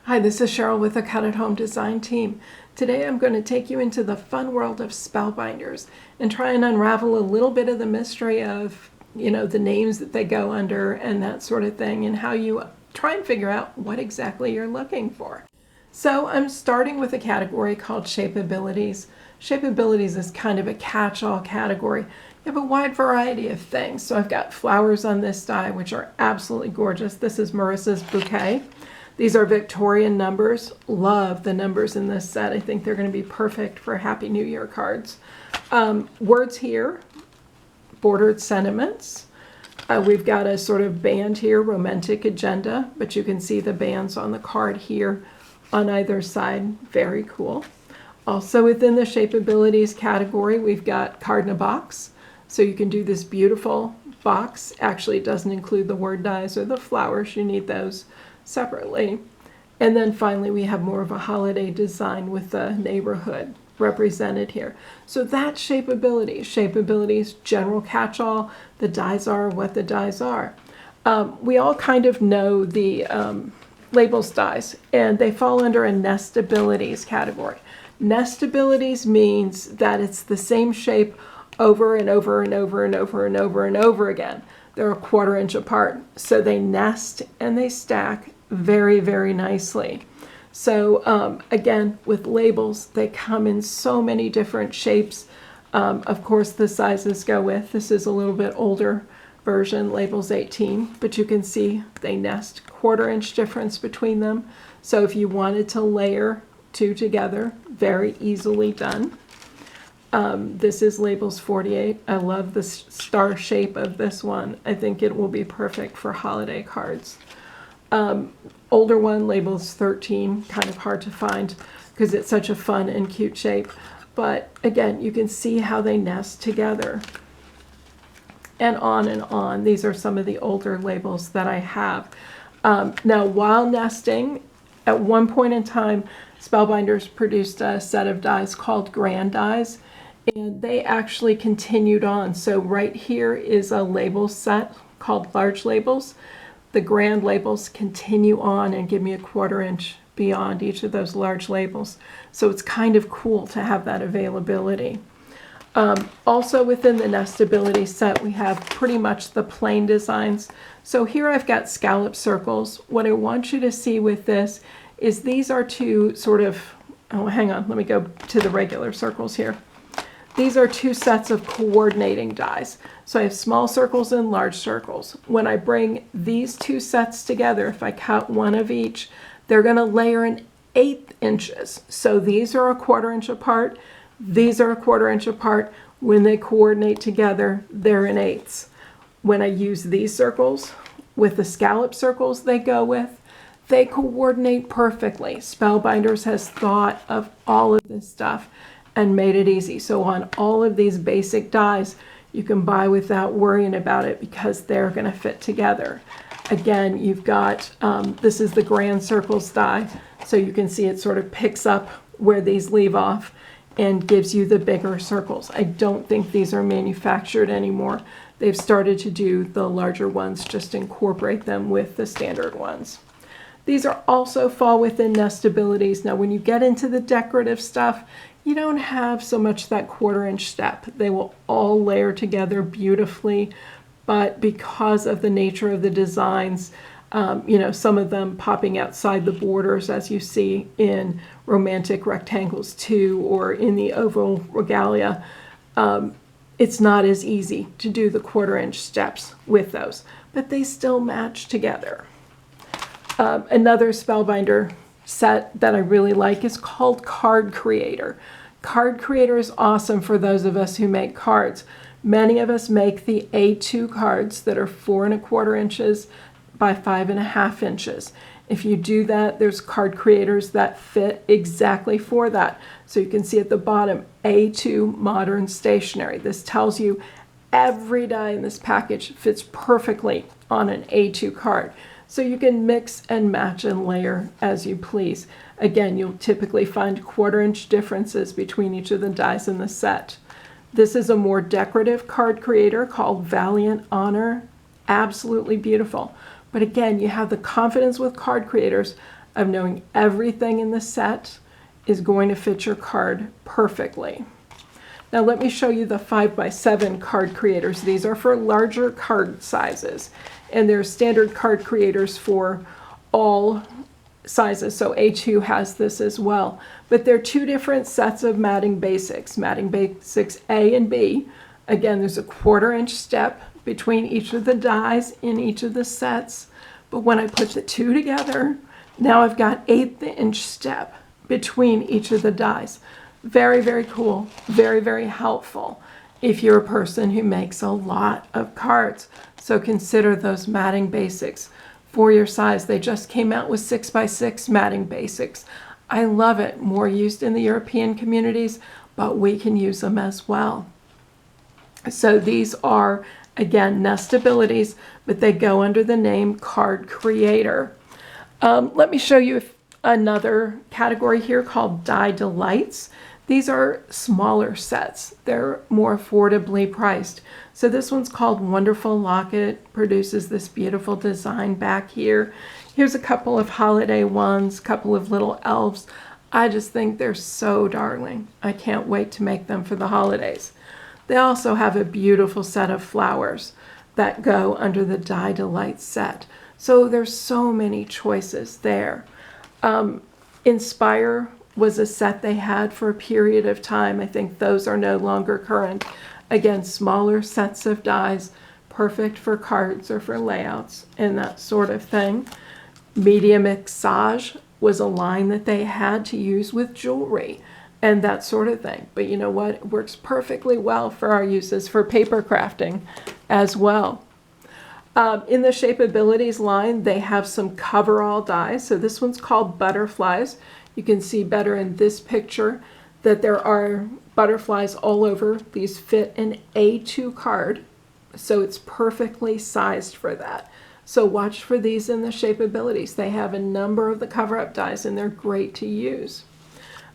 Hi, this is Cheryl with the Cut at Home Design Team. Today I'm going to take you into the fun world of Spellbinders and try and unravel a little bit of the mystery of, the names that they go under and that sort of thing, and how you try and figure out what exactly you're looking for. So I'm starting with a category called Shapeabilities. Shapeabilities is kind of a catch-all category. You have a wide variety of things. So I've got flowers on this die, which are absolutely gorgeous. This is Marissa's bouquet. These are Victorian numbers. Love the numbers in this set. I think they're going to be perfect for Happy New Year cards. Words here, bordered sentiments. We've got a sort of band here, romantic agenda, but you can see the bands on the card here on either side. Very cool. Also within the Shapeabilities category, we've got card in a box. So you can do this beautiful box. Actually, it doesn't include the word dies or the flowers. You need those separately. And then finally we have more of a holiday design with the neighborhood represented here. So that's Shapeabilities. Shapeabilities, general catch-all. The dies are what the dies are. We all kind of know the labels dies, and they fall under a Nestabilities category. Nestabilities means that it's the same shape over and over and over and over and over and over again. They're a 1/4 inch apart, so they nest and they stack very, very nicely. So again, with labels, they come in so many different shapes. Of course, the sizes go with. This is a little bit older version, labels 18, but you can see they nest, 1/4 inch difference between them. So if you wanted to layer two together, very easily done. This is labels 48. I love the star shape of this one. I think it will be perfect for holiday cards. Older one, labels 13, kind of hard to find because it's such a fun and cute shape. But again, you can see how they nest together. And on and on. These are some of the older labels that I have. Now, while nesting, at one point in time, Spellbinders produced a set of dies called Grand Dies. And they actually continued on. So right here is a label set called Large Labels. The grand labels continue on and give me a 1/4 inch beyond each of those large labels. So it's kind of cool to have that availability. Also within the Nestability set, we have pretty much the plain designs. So here I've got scallop circles. What I want you to see with this is these are two sort of, oh, hang on, let me go to the regular circles here. These are two sets of coordinating dies. So I have small circles and large circles. When I bring these two sets together, if I cut one of each, they're going to layer in 1/8 inches. So these are a 1/4 inch apart. These are a 1/4 inch apart. When they coordinate together, they're in 1/8. When I use these circles with the scallop circles they go with, they coordinate perfectly. Spellbinders has thought of all of this stuff and made it easy. So on all of these basic dies, you can buy without worrying about it because they're going to fit together. Again, you've got, this is the Grand Circles die, so you can see it sort of picks up where these leave off and gives you the bigger circles. I don't think these are manufactured anymore. They've started to do the larger ones, just incorporate them with the standard ones. These are also fall within Nestabilities. Now, when you get into the decorative stuff, you don't have so much that 1/4 inch step. They will all layer together beautifully, but because of the nature of the designs, some of them popping outside the borders, as you see in Romantic Rectangles 2 or in the Oval Regalia, it's not as easy to do the 1/4 inch steps with those, but they still match together. Another Spellbinder set that I really like is called Card Creator. Card Creator is awesome for those of us who make cards. Many of us make the A2 cards that are 4 1/4 inches by 5 1/2 inches. If you do that, there's card creators that fit exactly for that. So you can see at the bottom, A2 Modern Stationery. This tells you every die in this package fits perfectly on an A2 card. So you can mix and match and layer as you please. Again, you'll typically find 1/4 inch differences between each of the dies in the set. This is a more decorative card creator called Valiant Honor. Absolutely beautiful. But again, you have the confidence with card creators of knowing everything in the set is going to fit your card perfectly. Now let me show you the 5x7 card creators. These are for larger card sizes, and they're standard card creators for all sizes. So A2 has this as well. But they're two different sets of matting basics. Matting basics A and B. Again, there's a 1/4 inch step between each of the dies in each of the sets. But when I put the two together, now I've got 1/8 inch step between each of the dies. Very, very cool. Very, very helpful if you're a person who makes a lot of cards. So consider those matting basics for your size. They just came out with 6x6 matting basics. I love it. More used in the European communities, but we can use them as well. So these are, again, Nestabilities, but they go under the name Card Creator. Let me show you another category here called Die Delights. These are smaller sets. They're more affordably priced. So this one's called Wonderful Locket, produces this beautiful design back here. Here's a couple of holiday ones, couple of little elves. I just think they're so darling. I can't wait to make them for the holidays. They also have a beautiful set of flowers that go under the Die Delight set. So there's so many choices there. Inspire was a set they had for a period of time. I think those are no longer current. Again, smaller sets of dies, perfect for cards or for layouts and that sort of thing. Media Mixage was a line that they had to use with jewelry and that sort of thing. But you know what? It works perfectly well for our uses for paper crafting as well. In the Shapeabilities line, they have some coverall dies. So this one's called Butterflies. You can see better in this picture that there are butterflies all over. These fit an A2 card, so it's perfectly sized for that. So watch for these in the Shapeabilities. They have a number of the cover-up dies, and they're great to use.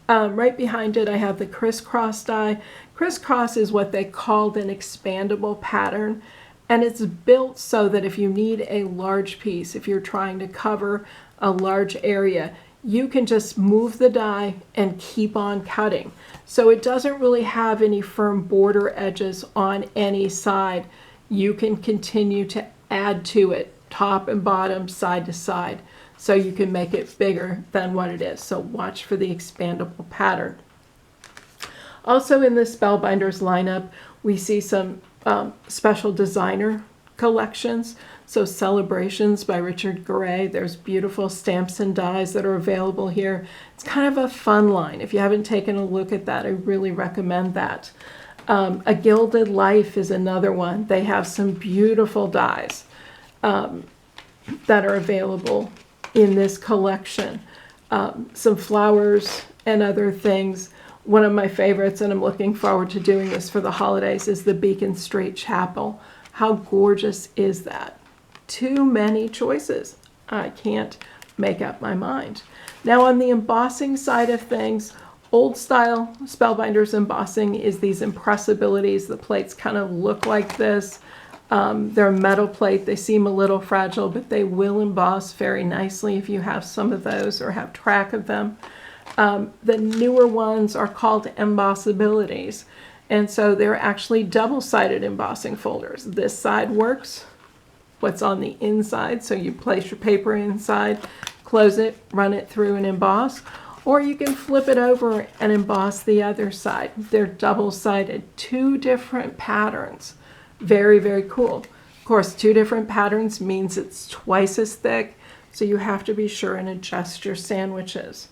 Right behind it, I have the Crisscross die. Crisscross is what they called an expandable pattern, and it's built so that if you need a large piece, if you're trying to cover a large area, you can just move the die and keep on cutting. So it doesn't really have any firm border edges on any side. You can continue to add to it, top and bottom, side to side, so you can make it bigger than what it is. So watch for the expandable pattern. Also in the Spellbinders lineup, we see some special designer collections. So Celebrations by Richard Gray. There's beautiful stamps and dies that are available here. It's kind of a fun line. If you haven't taken a look at that, I really recommend that. A Gilded Life is another one. They have some beautiful dies that are available in this collection. Some flowers and other things. One of my favorites, and I'm looking forward to doing this for the holidays, is the Beacon Street Chapel. How gorgeous is that? Too many choices. I can't make up my mind. Now on the embossing side of things, old style Spellbinders embossing is these Impressibilities. The plates kind of look like this. They're a metal plate. They seem a little fragile, but they will emboss very nicely if you have some of those or have track of them. The newer ones are called M-Bossabilities. And so they're actually double-sided embossing folders. This side works what's on the inside, so you place your paper inside, close it, run it through and emboss, or you can flip it over and emboss the other side. They're double-sided, two different patterns. Very, very cool. Of course, two different patterns means it's twice as thick, so you have to be sure and adjust your sandwiches.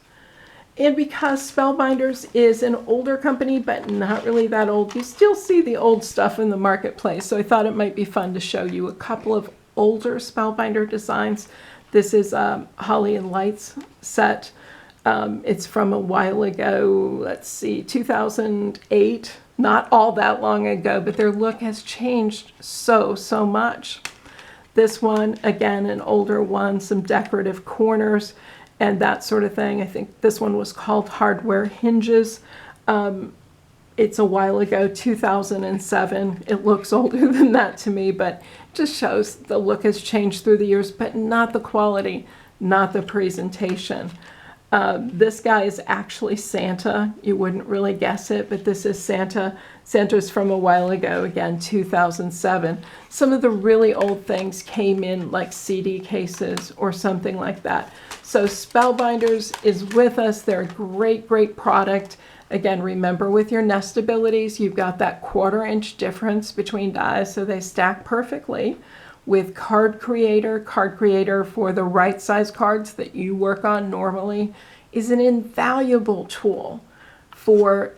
And because Spellbinders is an older company, but not really that old, you still see the old stuff in the marketplace. So I thought it might be fun to show you a couple of older Spellbinder designs. This is Holly and Lights set. It's from a while ago, let's see, 2008. Not all that long ago, but their look has changed so much. This one, again, an older one, some decorative corners and that sort of thing. I think this one was called Hardware Hinges. It's a while ago, 2007. It looks older than that to me, but it just shows the look has changed through the years, but not the quality. not the presentation. This guy is actually Santa. You wouldn't really guess it, but this is Santa. Santa's from a while ago, again, 2007. Some of the really old things came in like CD cases or something like that. So Spellbinders is with us. They're a great, great product. Again, remember with your Nestabilities, you've got that 1/4 inch difference between dies, so they stack perfectly. With Card Creator for the right size cards that you work on normally is an invaluable tool for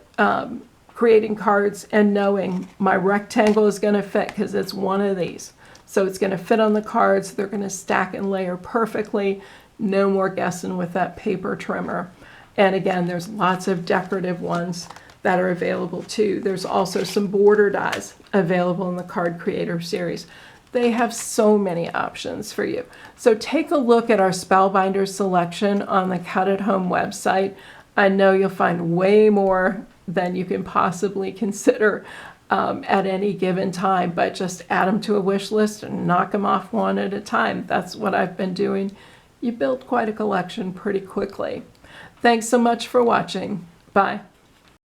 creating cards and knowing my rectangle is going to fit because it's one of these. So it's going to fit on the cards. They're going to stack and layer perfectly. No more guessing with that paper trimmer. And again, there's lots of decorative ones that are available too. There's also some border dies available in the Card Creator series. They have so many options for you. So take a look at our Spellbinder selection on the Cut at Home website. I know you'll find way more than you can possibly consider at any given time, but just add them to a wish list and knock them off one at a time. That's what I've been doing. You build quite a collection pretty quickly. Thanks so much for watching. Bye.